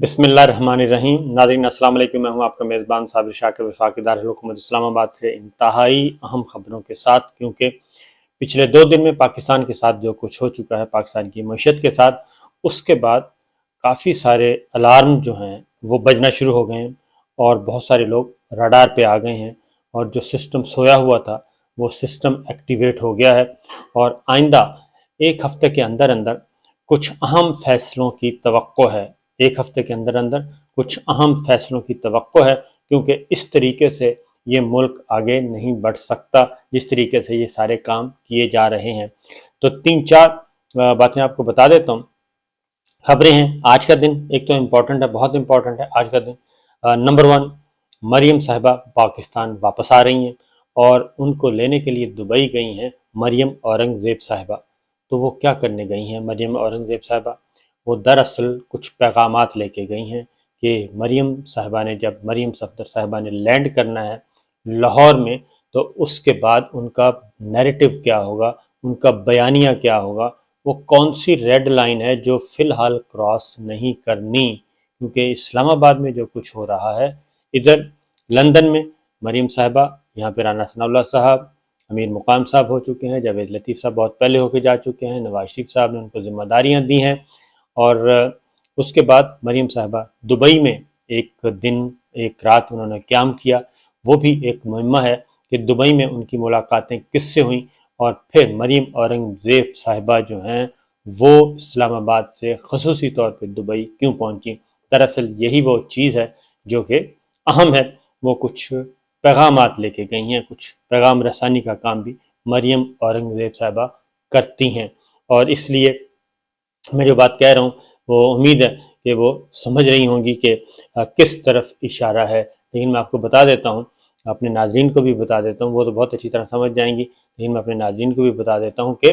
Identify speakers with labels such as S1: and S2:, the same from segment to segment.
S1: बिस्मिल्लाहिर्रहमानिर्रहीम। नाज़रीन अस्सलाम वालेकुम। मैं हूं आपका मेज़बान साबिर शाकिर वफाकी दारुल हुकूमत इस्लामाबाद से इंतहाई अहम खबरों के साथ, क्योंकि पिछले 2 दिन में पाकिस्तान के साथ जो कुछ हो चुका है, पाकिस्तान की मईशत के साथ, उसके बाद काफ़ी सारे अलार्म जो हैं वो बजना शुरू हो गए हैं और बहुत सारे लोग रडार पे आ गए हैं और जो सिस्टम सोया हुआ था वो सिस्टम एक्टिवेट हो गया है और आइंदा एक हफ्ते के अंदर अंदर कुछ अहम फैसलों की तवक्को है। एक हफ्ते के अंदर अंदर कुछ अहम फैसलों की तवक्को है, क्योंकि इस तरीके से ये मुल्क आगे नहीं बढ़ सकता जिस तरीके से ये सारे काम किए जा रहे हैं। तो 3-4 बातें आपको बता देता हूँ। खबरें हैं आज का दिन, एक तो इम्पोर्टेंट है, बहुत इम्पोर्टेंट है आज का दिन। नंबर 1, मरियम साहिबा पाकिस्तान वापस आ रही हैं और उनको लेने के लिए दुबई गई हैं मरियम औरंगज़ेब साहिबा। तो वो क्या करने गई हैं मरियम औरंगज़ेब साहिबा? वो दरअसल कुछ पैगामात लेके गई हैं कि मरियम सफदर साहिबा ने लैंड करना है लाहौर में, तो उसके बाद उनका नैरेटिव क्या होगा, उनका बयानिया क्या होगा, वो कौन सी रेड लाइन है जो फ़िलहाल क्रॉस नहीं करनी। क्योंकि इस्लामाबाद में जो कुछ हो रहा है, इधर लंदन में मरीम साहिबा, यहाँ पे राना सनाउल्लाह साहब, अमीर मुकाम साहब हो चुके हैं, जावेद लतीफ़ साहब बहुत पहले होके जा चुके हैं, नवाज शरीफ साहब ने उनको जिम्मेदारियाँ दी हैं और उसके बाद मरीम साहिबा दुबई में एक दिन एक रात उन्होंने क़याम किया। वो भी एक मुहिम्मा है कि दुबई में उनकी मुलाकातें किससे हुई और फिर मरीम औरंगज़ेब साहिबा जो हैं वो इस्लामाबाद से ख़ुसूसी तौर पे दुबई क्यों पहुंची। दरअसल यही वो चीज़ है जो कि अहम है। वो कुछ पैगामात लेके गई हैं, कुछ पैगाम रसानी का काम भी मरियम औरंगज़ेब साहिबा करती हैं और इसलिए मैं जो बात कह रहा हूँ वो उम्मीद है कि वो समझ रही होंगी कि किस तरफ इशारा है। लेकिन मैं आपको बता देता हूँ, अपने नाज़रीन को भी बता देता हूँ, वो तो बहुत अच्छी तरह समझ जाएंगी, लेकिन मैं अपने नाज़रीन को भी बता देता हूँ कि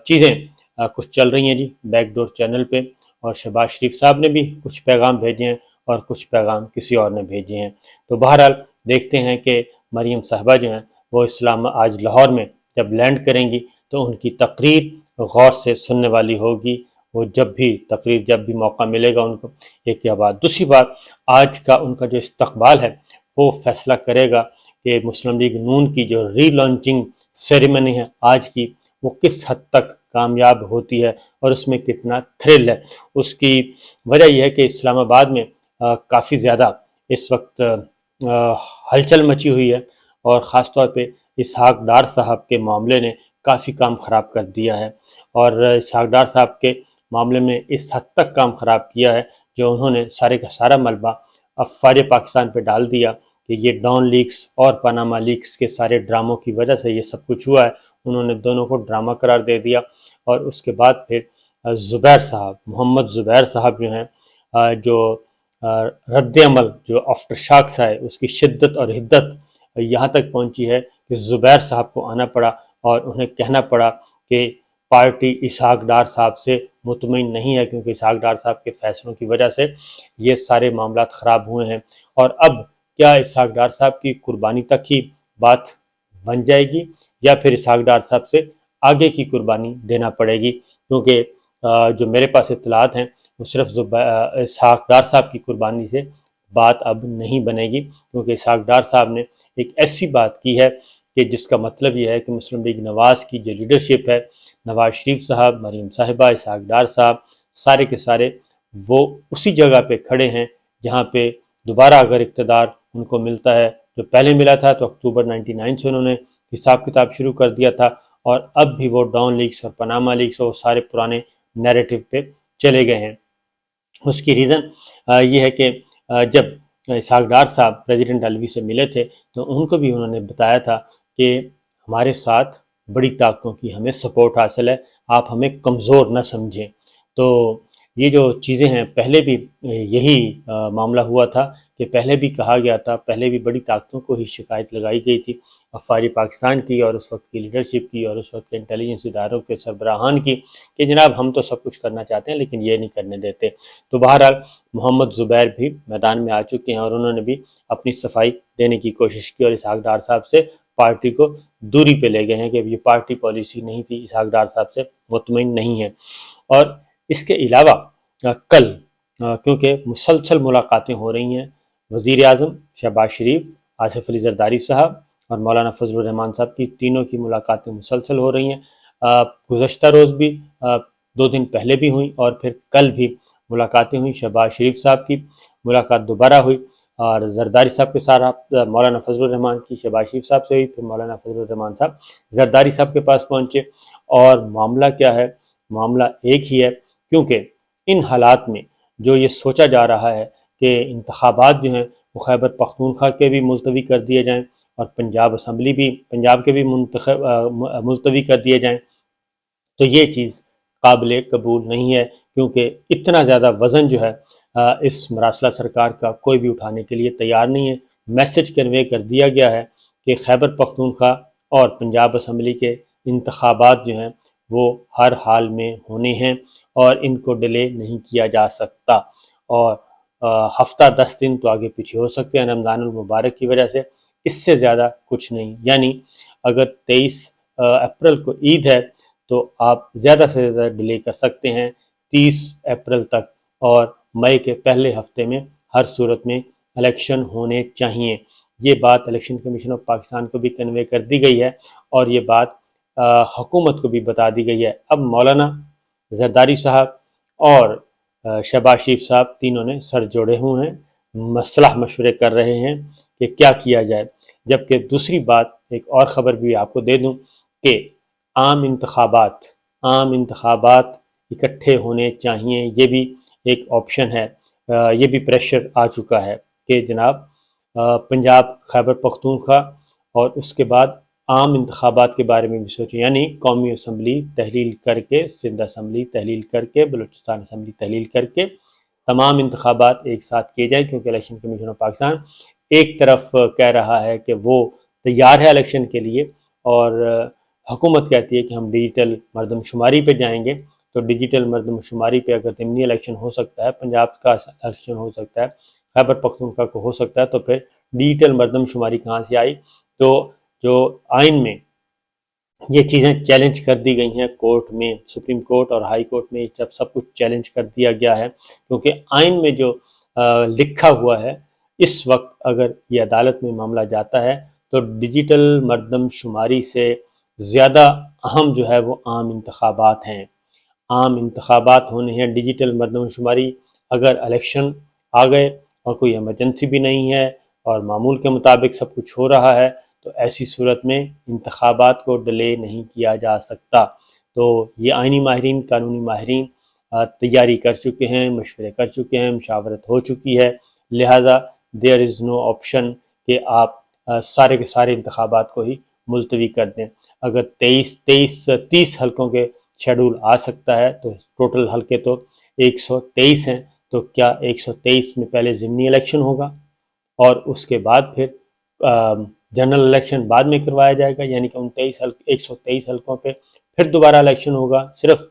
S1: चीज़ें कुछ चल रही हैं जी बैकडोर चैनल पे, और शहबाज शरीफ साहब ने भी कुछ पैगाम भेजे हैं और कुछ पैगाम किसी और ने भेजे हैं। तो बहरहाल देखते हैं कि मरियम साहिबा जो हैं वो आज लाहौर में जब लैंड करेंगी तो उनकी तकरीर गौर से सुनने वाली होगी। वो जब भी मौका मिलेगा उनको, एक क्या बात। दूसरी बात, आज का उनका जो इस्तकबाल है वो फैसला करेगा कि मुस्लिम लीग नून की जो रीलॉन्चिंग सेरेमनी है आज की, वो किस हद तक कामयाब होती है और उसमें कितना थ्रिल है। उसकी वजह यह है कि इस्लामाबाद में काफ़ी ज़्यादा इस वक्त हलचल मची हुई है और ख़ास तौर पे इसहाक डार साहब के मामले ने काफ़ी काम ख़राब कर दिया है और इसहाक डार साहब के मामले में इस हद तक काम ख़राब किया है जो उन्होंने सारे का सारा मलबा अफ़वाज पाकिस्तान पे डाल दिया कि ये डॉन लीक्स और पनामा लीक्स के सारे ड्रामों की वजह से ये सब कुछ हुआ है। उन्होंने दोनों को ड्रामा करार दे दिया और उसके बाद फिर मोहम्मद ज़ुबैर साहब जो हैं, जो रद्द अमल जो आफ्टर शॉक्स है उसकी शिद्दत और हिद्दत यहाँ तक पहुँची है कि ज़ुबैर साहब को आना पड़ा और उन्हें कहना पड़ा कि पार्टी इसहाक डार साहब से मुतमईन नहीं है, क्योंकि इसहाक डार साहब के फैसलों की वजह से ये सारे मामला ख़राब हुए हैं। और अब क्या इसहाक डार साहब की कुर्बानी तक ही बात बन जाएगी या फिर इसहाक डार साहब से आगे की कुर्बानी देना पड़ेगी? क्योंकि जो मेरे पास इत्तलात हैं वो सिर्फ इसहाक डार साहब की कुर्बानी से बात अब नहीं बनेगी, क्योंकि इसहाक डार साहब ने एक ऐसी बात की है कि जिसका मतलब ये है कि मुस्लिम लीग नवाज़ की जो लीडरशिप है, नवाज शरीफ साहब, मरीम साहिबा, इसहाक डार साहब, सारे के सारे वो उसी जगह पे खड़े हैं जहाँ पे दोबारा अगर इक़्तिदार उनको मिलता है, जो पहले मिला था तो अक्टूबर 99 से उन्होंने हिसाब किताब शुरू कर दिया था और अब भी वो डॉन लीक्स और पनामा लीक्स और वो सारे पुराने नैरेटिव पे चले गए हैं। उसकी रीज़न ये है कि जब इसहाक डार साहब प्रेसिडेंट अलवी से मिले थे तो उनको भी उन्होंने बताया था कि हमारे साथ बड़ी ताकतों की हमें सपोर्ट हासिल है, आप हमें कमज़ोर न समझें। तो ये जो चीज़ें हैं पहले भी यही मामला हुआ था कि पहले भी कहा गया था, पहले भी बड़ी ताकतों को ही शिकायत लगाई गई थी, अफ़वाज पाकिस्तान की और उस वक्त की लीडरशिप की और उस वक्त के इंटेलिजेंस इदारों के सरबराहान की, कि जनाब हम तो सब कुछ करना चाहते हैं लेकिन ये नहीं करने देते। तो बहरहाल मोहम्मद ज़ुबैर भी मैदान में आ चुके हैं और उन्होंने भी अपनी सफाई देने की कोशिश की और इसहाक डार साहब से पार्टी को दूरी पे ले गए हैं कि ये पार्टी पॉलिसी नहीं थी, इसहाक डार साहब से मुतमईन नहीं है। और इसके अलावा कल क्योंकि मुसलसल मुलाकातें हो रही हैं वज़ीर आज़म शहबाज शरीफ, आसिफ अली ज़रदारी साहब और मौलाना फजलुर रहमान साहब की, तीनों की मुलाकातें मुसलसल हो रही हैं। गुज़श्ता रोज़ भी 2 दिन पहले भी हुई और फिर कल भी मुलाकातें हुई। शहबाज शरीफ साहब की मुलाकात दोबारा हुई और ज़रदारी साहब के साथ मौलाना फजलुर रहमान की शहबाज शरीफ साहब से हुई। फिर मौलाना फजलुर रहमान साहब ज़रदारी साहब के पास पहुँचे और मामला क्या है, मामला एक ही है, क्योंकि इन हालात में जो ये सोचा जा रहा है कि इंतखाबात जो हैं वो खैबर पख्तूनख्वा के भी मुलतवी कर दिए जाएँ और पंजाब असम्बली भी, पंजाब के भी मुलतवी कर दिए जाएँ, तो ये चीज़ काबिल कबूल नहीं है, क्योंकि इतना ज़्यादा वज़न जो है इस मरासला सरकार का कोई भी उठाने के लिए तैयार नहीं है। मैसेज कन्वे कर दिया गया है कि खैबर पख्तूनख्वा और पंजाब असम्बली के इंतखाबात जो हैं वो हर हाल में होने हैं और इनको डिले नहीं किया जा सकता, और हफ्ता 10 दिन तो आगे पीछे हो सकते हैं रमज़ानुल मुबारक की वजह से, इससे ज़्यादा कुछ नहीं। यानी अगर 23 अप्रैल को ईद है तो आप ज़्यादा से ज़्यादा डिले कर सकते हैं 30 अप्रैल तक, और मई के पहले हफ्ते में हर सूरत में इलेक्शन होने चाहिए। ये बात इलेक्शन कमीशन ऑफ पाकिस्तान को भी कन्वे कर दी गई है और ये बात हुकूमत को भी बता दी गई है। अब मौलाना ज़रदारी साहब और शहबाज शरीफ साहब तीनों ने सर जोड़े हुए हैं, मसलह मशवरे कर रहे हैं कि क्या किया जाए। जबकि दूसरी बात, एक और ख़बर भी आपको दे दूं कि आम इंतखाबात इकट्ठे होने चाहिए, ये भी एक ऑप्शन है। ये भी प्रेशर आ चुका है कि जनाब पंजाब खैबर पख्तूनख्वा और उसके बाद आम इंतखाबात के बारे में भी सोचें, यानी कौमी असम्बली तहलील करके, सिंध असम्बली तहलील करके, बलूचिस्तान असम्बली तहलील करके तमाम इंतखाबात एक साथ किए जाएँ, क्योंकि इलेक्शन कमीशन ऑफ पाकिस्तान एक तरफ कह रहा है कि वो तैयार है इलेक्शन के लिए और हुकूमत कहती है कि हम डिजिटल मरदमशुमारी पे जाएंगे। तो डिजिटल मरदमशुमारी पे अगर ज़मीनी इलेक्शन हो सकता है, पंजाब का इलेक्शन हो सकता है, खैबर पख्तूनख्वा को हो सकता है, तो फिर डिजिटल मरदमशुमारी कहाँ से आई? तो जो आइन में ये चीज़ें चैलेंज कर दी गई हैं कोर्ट में, सुप्रीम कोर्ट और हाई कोर्ट में जब सब कुछ चैलेंज कर दिया गया है, क्योंकि आइन में जो लिखा हुआ है, इस वक्त अगर ये अदालत में मामला जाता है तो डिजिटल मरदमशुमारी से ज़्यादा अहम जो है वो आम इंतखाबात हैं। आम इंतखाबात होने हैं, डिजिटल मरदमशुमारी अगर इलेक्शन आ गए और कोई एमरजेंसी भी नहीं है और मामूल के मुताबिक सब कुछ हो रहा है, तो ऐसी सूरत में इंतखाबात को डिले नहीं किया जा सकता। तो ये आइनी माहिरीन, कानूनी माहिरीन तैयारी कर चुके हैं, मशवरे कर चुके हैं, मुशावरत हो चुकी है, लिहाजा देयर इज़ नो ऑप्शन कि आप सारे के सारे इंतखाबात को ही मुलतवी कर दें। अगर 30 हलकों के शेड्यूल आ सकता है तो टोटल हलके तो 123 हैं, तो क्या 123 में पहले ज़िमनी इलेक्शन होगा और उसके बाद फिर जनरल इलेक्शन बाद में करवाया जाएगा, यानी कि 123 हलकों पे फिर दोबारा इलेक्शन होगा, सिर्फ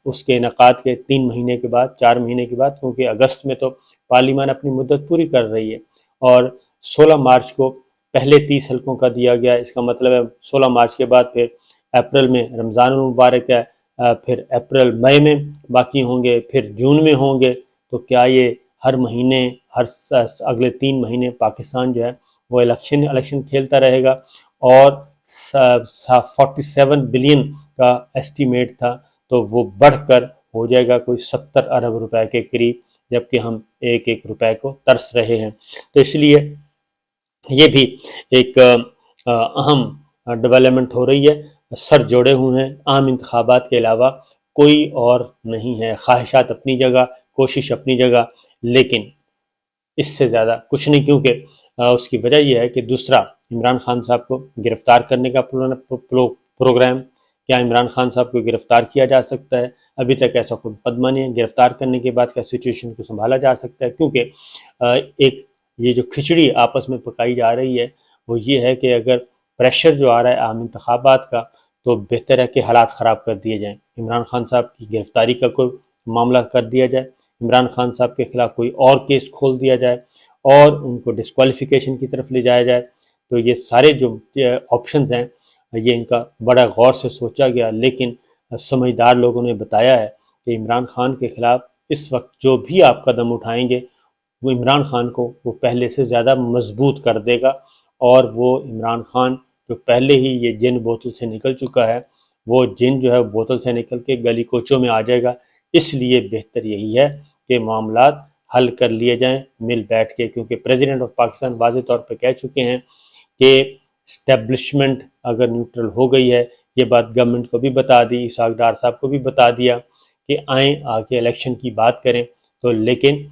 S1: उसके इनेकाद के 3 महीने के बाद, 4 महीने के बाद, क्योंकि अगस्त में तो पार्लियामान अपनी मुद्दत पूरी कर रही है और 16 मार्च को पहले 30 हलकों का दिया गया। इसका मतलब है 16 मार्च के बाद फिर अप्रैल में रमज़ान मुबारक है, फिर अप्रैल मई में बाकी होंगे, फिर जून में होंगे। तो क्या ये हर महीने, हर अगले 3 महीने पाकिस्तान जो है वो इलेक्शन खेलता रहेगा? और 47 बिलियन का एस्टीमेट था, तो वो बढ़कर हो जाएगा कोई 70 अरब रुपए के करीब, जबकि हम एक एक रुपए को तरस रहे हैं। तो इसलिए ये भी एक अहम डेवलपमेंट हो रही है। सर जोड़े हुए हैं, आम इंतखाबात के अलावा कोई और नहीं है। ख्वाहिशात अपनी जगह, कोशिश अपनी जगह, लेकिन इससे ज़्यादा कुछ नहीं, क्योंकि उसकी वजह यह है कि दूसरा, इमरान खान साहब को गिरफ़्तार करने का प्रोग्राम, क्या इमरान खान साहब को गिरफ़्तार किया जा सकता है? अभी तक ऐसा कोई मुकदमा नहीं है। गिरफ़्तार करने के बाद क्या सिचुएशन को संभाला जा सकता है? क्योंकि एक ये जो खिचड़ी आपस में पकाई जा रही है वो ये है कि अगर प्रेशर जो आ रहा है आम इंतखाबात का, तो बेहतर है कि हालात ख़राब कर दिए जाएँ। इमरान खान साहब की गिरफ़्तारी का कोई मामला कर दिया जाए, इमरान खान साहब के ख़िलाफ़ कोई और केस खोल दिया जाए और उनको डिस्क्वालिफिकेशन की तरफ ले जाया जाए। तो ये सारे जो ऑप्शंस हैं, ये इनका बड़ा गौर से सोचा गया, लेकिन समझदार लोगों ने बताया है कि इमरान खान के ख़िलाफ़ اس وقت جو بھی آپ قدم اٹھائیں گے وہ عمران خان کو وہ پہلے سے زیادہ مضبوط کر دے گا، اور وہ عمران خان جو پہلے ہی یہ جن بوتل سے نکل چکا ہے، وہ جن جو ہے بوتل سے نکل کے گلی کوچوں میں آ جائے گا۔ اس لیے بہتر یہی ہے کہ معاملات حل کر لیے جائیں مل بیٹھ کے، کیونکہ پریزیڈنٹ آف پاکستان واضح طور پہ کہہ چکے ہیں کہ اسٹیبلشمنٹ اگر نیوٹرل ہو گئی ہے، یہ بات گورنمنٹ کو بھی بتا دی، اسحاق ڈار صاحب کو بھی بتا دیا کہ آئیں آ کے الیکشن کی بات کریں، تو لیکن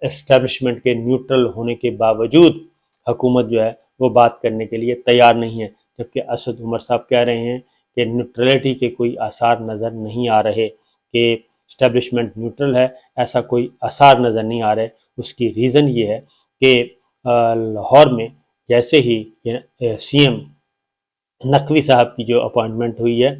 S1: اسٹیبلشمنٹ کے نیوٹرل ہونے کے باوجود حکومت جو ہے وہ بات کرنے کے لیے تیار نہیں ہے، جبکہ اسد عمر صاحب کہہ رہے ہیں کہ نیوٹرلٹی کے کوئی آثار نظر نہیں آ رہے، کہ اسٹیبلشمنٹ نیوٹرل ہے، ایسا کوئی آثار نظر نہیں آ رہے۔ اس کی ریزن یہ ہے کہ لاہور میں جیسے ہی سی ایم نقوی صاحب کی جو اپوائنٹمنٹ ہوئی ہے،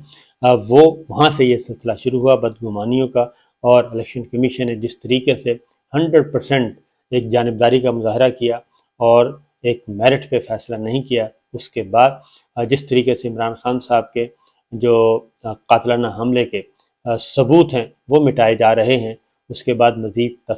S1: وہ وہاں سے یہ سلسلہ شروع ہوا بدگمانیوں کا، اور الیکشن کمیشن نے جس طریقے سے 100% ایک جانبداری کا مظاہرہ کیا اور ایک میرٹ پہ فیصلہ نہیں کیا، اس کے بعد جس طریقے سے عمران خان صاحب کے جو قاتلانہ حملے کے ثبوت ہیں وہ مٹائے جا رہے ہیں، اس کے بعد مزید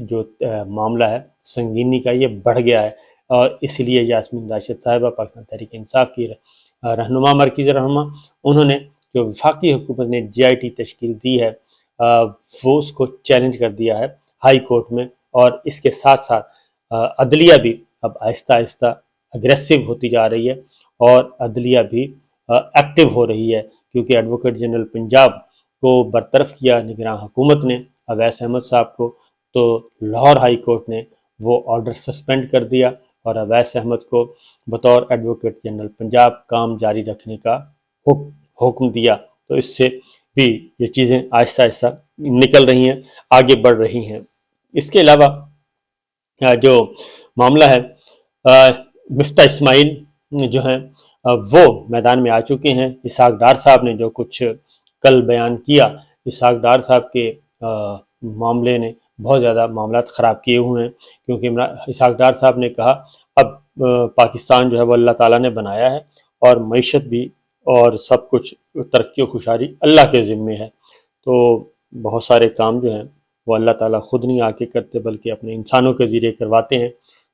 S1: جو معاملہ ہے سنگینی کا یہ بڑھ گیا ہے، اور اس لیے یاسمین راشد صاحبہ پاکستان تحریک انصاف کی رہنما، مرکزی رہنما، انہوں نے جو وفاقی حکومت نے جے آئی ٹی تشکیل دی ہے وہ اس کو چیلنج کر دیا ہے ہائی کورٹ میں، اور اس کے ساتھ ساتھ عدلیہ بھی اب آہستہ آہستہ اگریسو ہوتی جا رہی ہے، اور عدلیہ بھی ایکٹیو ہو رہی ہے، کیونکہ ایڈوکیٹ جنرل پنجاب کو برطرف کیا نگراں حکومت نے، اویس احمد صاحب کو، تو لاہور ہائی کورٹ نے وہ آرڈر سسپینڈ کر دیا اور اویس احمد کو بطور ایڈوکیٹ جنرل پنجاب کام جاری رکھنے کا حکم دیا۔ تو اس سے بھی یہ چیزیں آہستہ آہستہ نکل رہی ہیں، آگے بڑھ رہی ہیں۔ اس کے علاوہ جو معاملہ ہے مفتاح اسماعیل جو ہیں وہ میدان میں آ چکے ہیں۔ اسحاق ڈار صاحب نے جو کچھ کل بیان کیا، اسحاق ڈار صاحب کے معاملے نے بہت زیادہ معاملات خراب کیے ہوئے ہیں، کیونکہ اسحاق ڈار صاحب نے کہا اب پاکستان جو ہے وہ اللہ تعالیٰ نے بنایا ہے، اور معیشت بھی اور سب کچھ ترقی و خوشحالی اللہ کے ذمے ہے، تو بہت سارے کام جو ہیں وہ اللہ تعالیٰ خود نہیں آ کے کرتے بلکہ اپنے انسانوں کے ذریعے کرواتے ہیں۔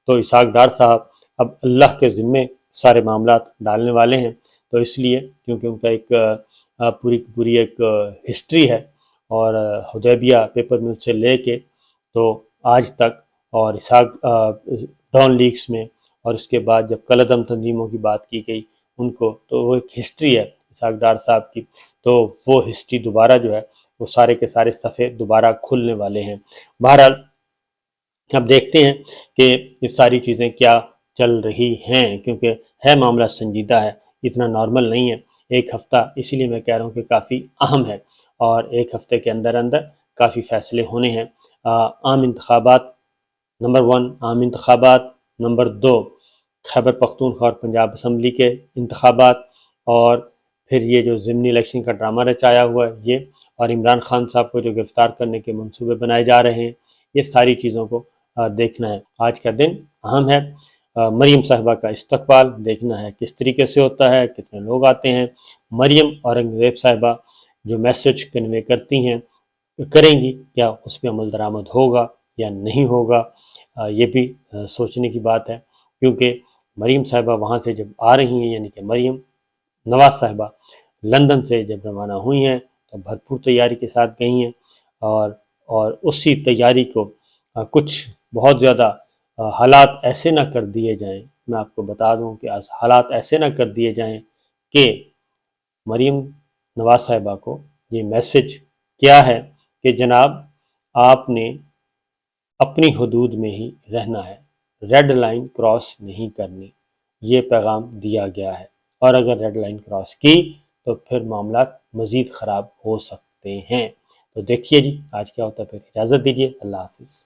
S1: تو اسحاق ڈار صاحب اب اللہ کے ذمے سارے معاملات ڈالنے والے ہیں، تو اس لیے کیونکہ ان کا ایک پوری ایک ہسٹری ہے، اور حدیبیہ پیپر مل سے لے کے تو آج تک، اور اسحاق ڈان لیکس میں، اور اس کے بعد جب کالعدم تنظیموں کی بات کی گئی ان کو، تو وہ ایک ہسٹری ہے اسحاق ڈار صاحب کی، تو وہ ہسٹری دوبارہ جو ہے وہ سارے کے سارے صفحے دوبارہ کھلنے والے ہیں۔ بہرحال اب دیکھتے ہیں کہ یہ ساری چیزیں کیا چل رہی ہیں، کیونکہ ہے معاملہ سنجیدہ ہے، اتنا نارمل نہیں ہے۔ ایک ہفتہ اسی لیے میں کہہ رہا ہوں کہ کافی اہم ہے، اور ایک ہفتے کے اندر کافی فیصلے ہونے ہیں۔ عام انتخابات نمبر 1، عام انتخابات نمبر 2، خیبر پختونخوا اور پنجاب اسمبلی کے انتخابات، اور پھر یہ جو ضمنی الیکشن کا ڈرامہ رچایا ہوا ہے یہ، اور عمران خان صاحب کو جو گرفتار کرنے کے منصوبے بنائے جا رہے ہیں، یہ ساری چیزوں کو دیکھنا ہے۔ آج کا دن اہم ہے۔ مریم صاحبہ کا استقبال دیکھنا ہے کس طریقے سے ہوتا ہے، کتنے لوگ آتے ہیں۔ مریم اورنگزیب صاحبہ جو میسج کنوے کرتی ہیں کریں گی، کیا اس پہ عمل درآمد ہوگا یا نہیں ہوگا، یہ بھی سوچنے کی بات ہے، کیونکہ مریم صاحبہ وہاں سے جب آ رہی ہیں، یعنی کہ مریم نواز صاحبہ لندن سے جب روانہ ہوئی ہیں تو بھرپور تیاری کے ساتھ گئی ہیں، اور اسی تیاری کو کچھ بہت زیادہ حالات ایسے نہ کر دیے جائیں، میں آپ کو بتا دوں کہ حالات ایسے نہ کر دیے جائیں کہ مریم نواز صاحبہ کو یہ میسج کیا ہے کہ جناب آپ نے اپنی حدود میں ہی رہنا ہے، ریڈ لائن کراس نہیں کرنی، یہ پیغام دیا گیا ہے، اور اگر ریڈ لائن کراس کی تو پھر معاملات مزید خراب ہو سکتے ہیں۔ تو دیکھیے جی آج کیا ہوتا ہے، پھر اجازت دیجیے، اللہ حافظ۔